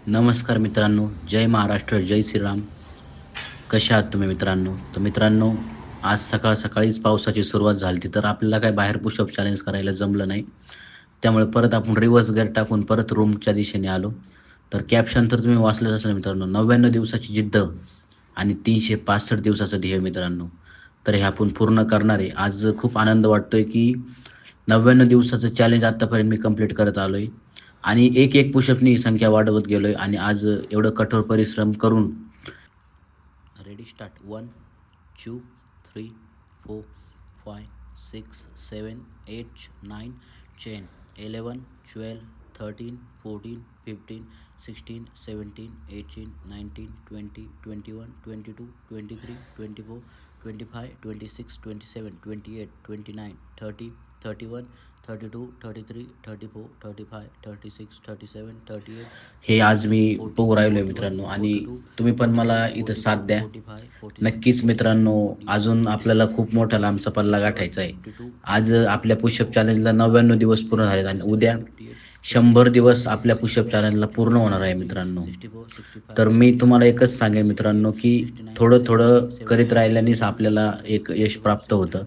नमस्कार मित्रांनो, जय महाराष्ट्र, जय श्रीराम. कशा आहात तुम्ही मित्रांनो? तर मित्रांनो, आज सकाळीच पावसाची सुरुवात झाली होती, तर आपल्याला काय बाहेर पुशअप चॅलेंज करायला जमलं नाही. त्यामुळे परत आपण रिव्हर्स गिअर टाकून परत रूमच्या दिशेने आलो. तर कॅप्शन तर तुम्ही वाचलंच असेल मित्रांनो, 99 दिवसाची जिद्द आणि 365 दिवसाचं ध्येय मित्रांनो. तर हे आपण पूर्ण करणार आहे. आज खूप आनंद वाटतोय की 99 दिवसाचं चॅलेंज आत्तापर्यंत मी कंप्लीट करत आलोय आणि एक पुशअपनी ही संख्या वाढवत गेलोय आणि आज एवढं कठोर परिश्रम करून रेडी स्टार्ट 1 2 3 4 5 6 7 8 9 10 11 12 13 14 15 16 17 18 19 20 21 22 23 24 25 26 27 28 29 30 31 32 33 34 35 36 37 38 हे आज मी बघू राहिलो मित्रांनो आणि तुम्ही पण मला इथं साथ द्या. नक्कीच मित्रांनो, अजून आपल्याला खूप मोठा लांबचा पल्ला गाठायचा आहे. आज आपल्या पुशअप चॅलेंजला 99 दिवस पूर्ण झालेत आणि उद्या 100 दिवस आपल्या पुशअप चॅलेंजला पूर्ण होणार आहे मित्रांनो. तर मी तुम्हाला एकच सांगेन मित्रांनो, की थोडं करीत राहिल्यानेच आपल्याला एक यश प्राप्त होतं.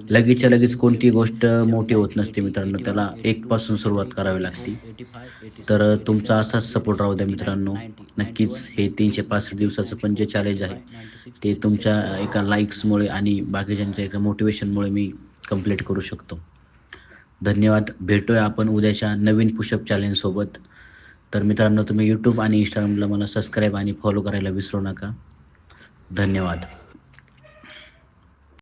लगेचच्या लगेच कोणतीही गोष्ट मोठी होत नसते मित्रांनो. त्याला 1 पासून सुरुवात करावी लागते. तर तुमचा असाच सपोर्ट राहू द्या मित्रांनो. नक्कीच हे 365 दिवसाचं पण जे चॅलेंज आहे, ते तुमच्या एका लाईक्समुळे आणि बाकीच्यांच्या एका मोटिव्हेशनमुळे मी कंप्लीट करू शकतो. धन्यवाद. भेटूया आपण उद्याच्या नवीन पुशअप चॅलेंजसोबत. तर मित्रांनो, तुम्ही यूट्यूब आणि इंस्टाग्रामला मला सबस्क्राईब आणि फॉलो करायला विसरू नका. धन्यवाद.